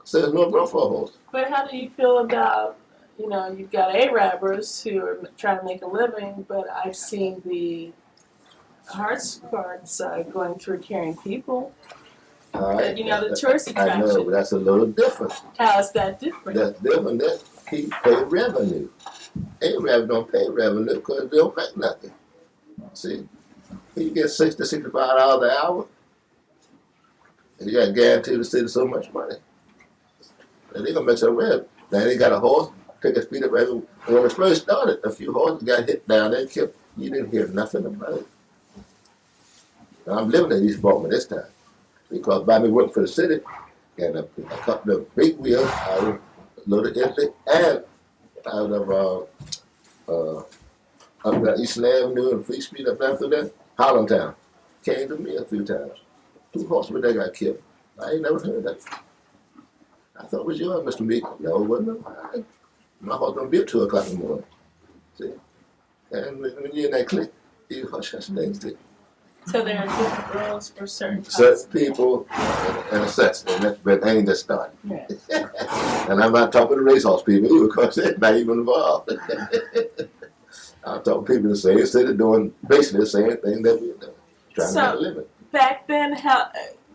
So there's no room for a horse. But how do you feel about, you've got Arabers who are trying to make a living, but I've seen the hearts cards going through carrying people. The tourist attraction. I know, but that's a little different. How is that different? That's different. He pay revenue. Arabs don't pay revenue because they don't make nothing. See, you get $60 to $65 an hour, and you got to guarantee the city so much money. And they're going to make some revenue. Now they got a horse, pick his feet up everywhere. When it first started, a few horses got hit down there and killed. You didn't hear nothing about it. Now, I'm living in East Baltimore this time because by me working for the city, and a couple of big wheels out of Little Italy and out of up there Eastern Avenue and Free Street up there through there, Hollandtown, came to me a few times. 2 horsemen that got killed. I ain't never heard of that. I thought it was yours, Mr. Meekins. No, it wasn't mine. My horse don't be at 2 o'clock in the morning. See? And when you're in that clique, you hush things too. So there are different rules for certain Certain people and a sense, and that's been ain't just started. Right. And I'm not talking to racehorse people either because they're not even involved. I'm talking to people in the same city doing basically the same thing that we're doing, trying to make a living. Back then,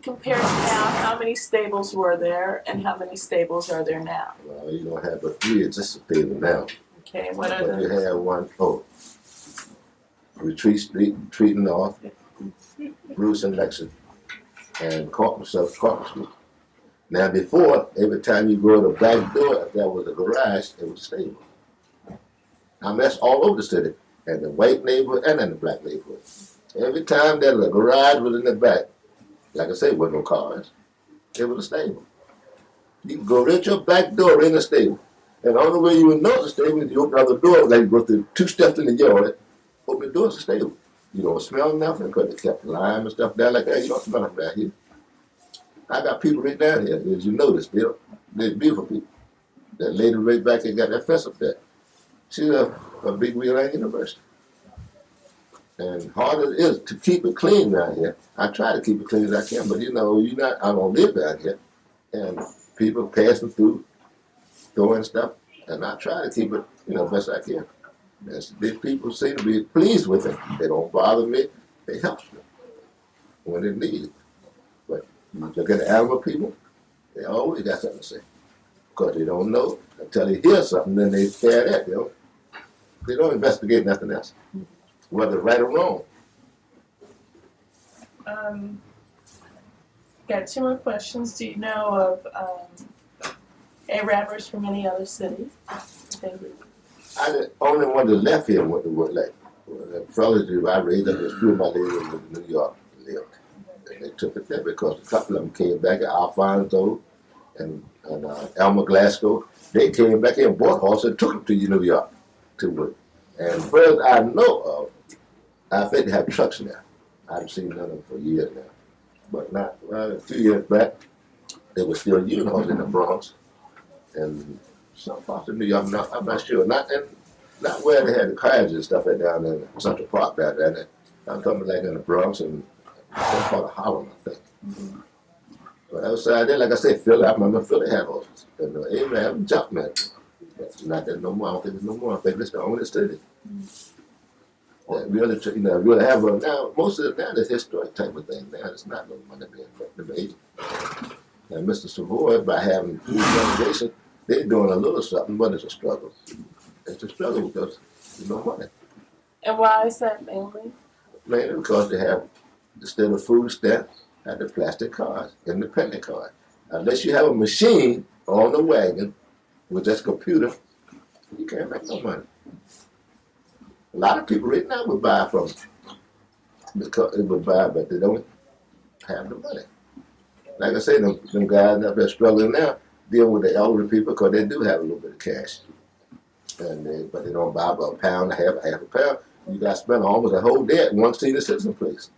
compared to now, how many stables were there and how many stables are there now? Well, you don't have but 3 existing stables now. Okay, what are But you the... have one, Retreat Street, Retreat North, Bruce and Lexington, and Carlton Street. Now before, every time you go to the back door, if that was a garage, it was a stable. I mean, that's all over the city, in the white neighborhood and in the black neighborhood. Every time that a garage was in the back, like I say, with no cars, it was a stable. You can go right your back door in the stable. And the only way you would know the stable is you open the other door, like you go through 2 steps in the yard, open the door, it's a stable. You don't smell nothing because they kept lime and stuff down like that. You don't smell nothing down here. I got people right down here, as you notice, they're beautiful people. That lady right back there got that fence up there. She's a big wheel at university. And hard as it is to keep it clean down here, I try to keep it clean as I can, but I don't live down here. And people passing through, throwing stuff, and I try to keep it, best I can. And these people seem to be pleased with it. They don't bother me. They help me when they need it. But you look at the animal people, they always got something to say. Because they don't know until they hear something, then they stare at it, They don't investigate nothing else, whether right or wrong. Got 2 more questions. Do you know of A-rappers from any other city? I the only one that left here went to work like the fellas who I raised up, there's 2 of my neighbors in New York lived. And they took it there because a couple of them came back, Alfonso and Elmer Glasgow. They came back here and bought horses and took them to New York to work. And first I know of, I think they have trucks now. I haven't seen none of them for years now. But not a few years back, they were still using horses in the Bronx. And some parts of New York, I'm not sure. Not where they had the cars and stuff like down in Central Park down there. I'm talking like in the Bronx and some part of Harlem, I think. Mm-hmm. But outside there, like I said, Philly, I remember Philly had horses. And Abraham jumped man. But not that no more. I don't think there's no more. I think it's the only city. That really have one. Now, most of it now is historic type of thing. Now it's not no money being made. And Mr. Savoy, by having 2 generations, they're doing a little something, but it's a struggle. It's a struggle because there's no money. And why is that mainly? Mainly because they have, instead of food stamps, have the plastic cards, independent card. Unless you have a machine on the wagon with this computer, you can't make no money. A lot of people right now would buy from them. Because they would buy, but they don't have the money. Like I say, them guys up there struggling now, deal with the elderly people because they do have a little bit of cash. But they don't buy about a pound, a half a pound. You got to spend almost a whole day at one senior citizen place.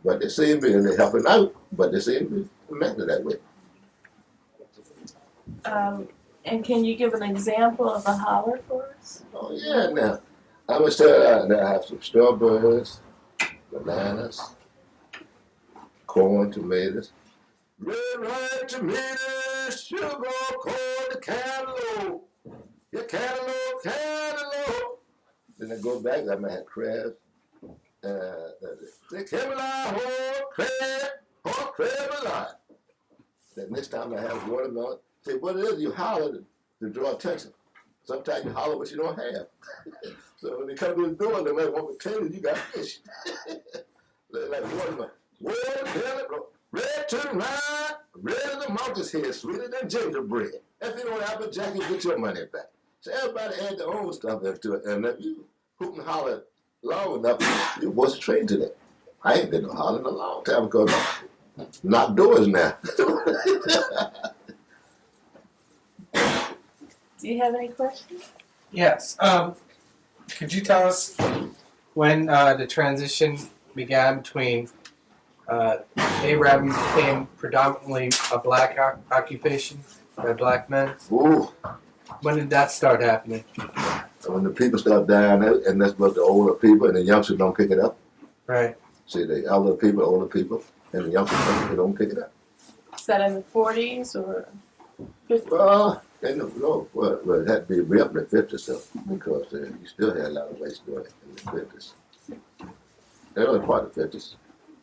But they seem to be, and they're helping out, but they seem to be making it that way. And can you give an example of a holler for us? Oh, yeah, now. I'm going to tell you, now I have some strawberries, bananas, corn, tomatoes. Red, white tomatoes, sugar, corn, the cantaloupe. Your cantaloupe, cantaloupe. Then I go back, I might have crabs. They came alive, crab alive. Then next time I have watermelon. See, what it is, you holler to draw attention. Sometimes you holler what you don't have. So when they come to the door, they might want to tell you got fish. Like watermelon. Watermelon, red to the line, red as the mountain's head, sweeter than gingerbread. If you don't have a jacket, get your money back. So everybody add their own stuff into it. And if you hoop and holler long enough, you was trained to that. I ain't been no hollering in a long time because I'm not doors now. Do you have any questions? Yes. Could you tell us when the transition began between Arab became predominantly a black occupation by black men? Ooh. When did that start happening? When the people start dying, and that's what the older people and the youngsters don't pick it up. Right. See, the older people, and the youngsters they don't pick it up. Is that in the 40s or 50s? Well, it had to be up in the 50s, so, because you still had a lot of whites doing it in the 50s. The early part of the 50s.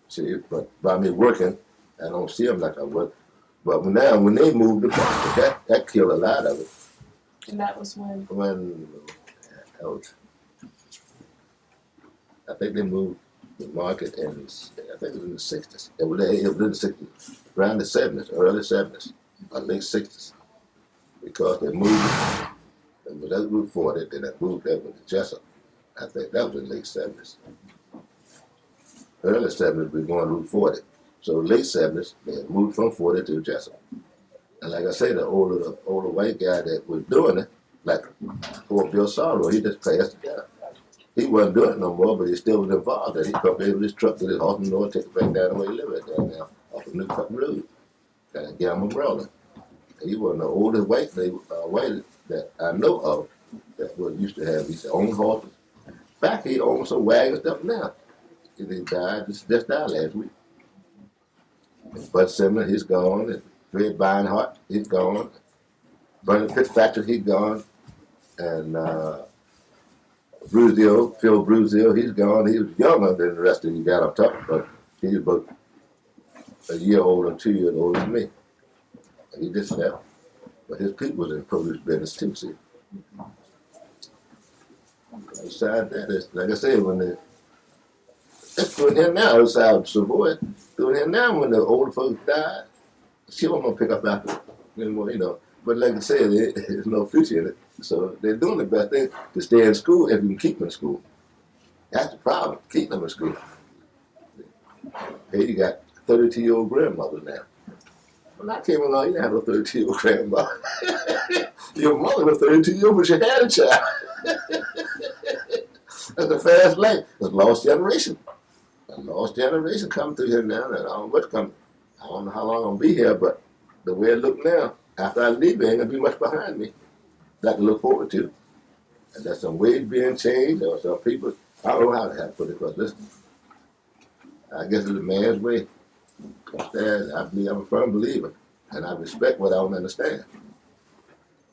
See, but by me working, I don't see them like I would. But when they moved, that killed a lot of it. And that was when? I think they moved the market in, I think it was in the 60s. It was in the 60s, around the 70s, early 70s, or late 60s, because they moved it was that Route 40, then they moved that with the Jessup. I think that was in the late 70s. Early 70s, we were going Route 40. So late 70s, they had moved from 40 to Jessup. And like I say, the older white guy that was doing it, like poor Bill Sorrow, he just passed it down. He wasn't doing it no more, but he still was involved. And he come in with his truck with his horse and north, take it back down the way he lived at down there, off of New Cotton Road, down in Gamma, Maryland. He was the oldest white that I know of that was used to have his own horses. In fact, he owns some wagon stuff now. He died, just died last week. And Bud Simmons, he's gone. And Fred Beinhardt, he's gone. Vernon Fitzpatrick, he's gone. And Bruzio, Phil Bruzio, he's gone. He was younger than the rest of you got on top, but he's about a year older, 2 years older than me. And he just left. But his people was in the produce business too, see. Besides that, it's, like I said, when it's doing here now outside of Savoy, doing here now when the older folks died, she wasn't gonna pick up after anymore, you know. But like I said, there's no future in it. So they're doing the best thing to stay in school if you can keep them in school. That's the problem, keep them in school. Hey, you got 32-year-old grandmothers now. When I came along, you didn't have no 32-year-old grandmother. Your mother was 32-year-old, but she had a child. That's a fast life. It's a lost generation. A lost generation coming through here now. And I don't know what's coming. I don't know how long I'm going to be here, but the way it looks now, after I leave, there ain't going to be much behind me that I can look forward to. And there's some ways being changed, or some people, I don't know how to have to put it, but listen, I guess it's a man's way. I believe I'm a firm believer, and I respect what I don't understand.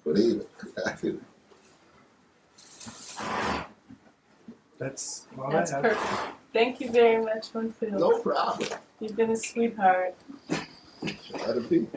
Believe it. I feel it. That's all That's I have. perfect. Thank you very much, Winfield. No problem. You've been a sweetheart. That'll be.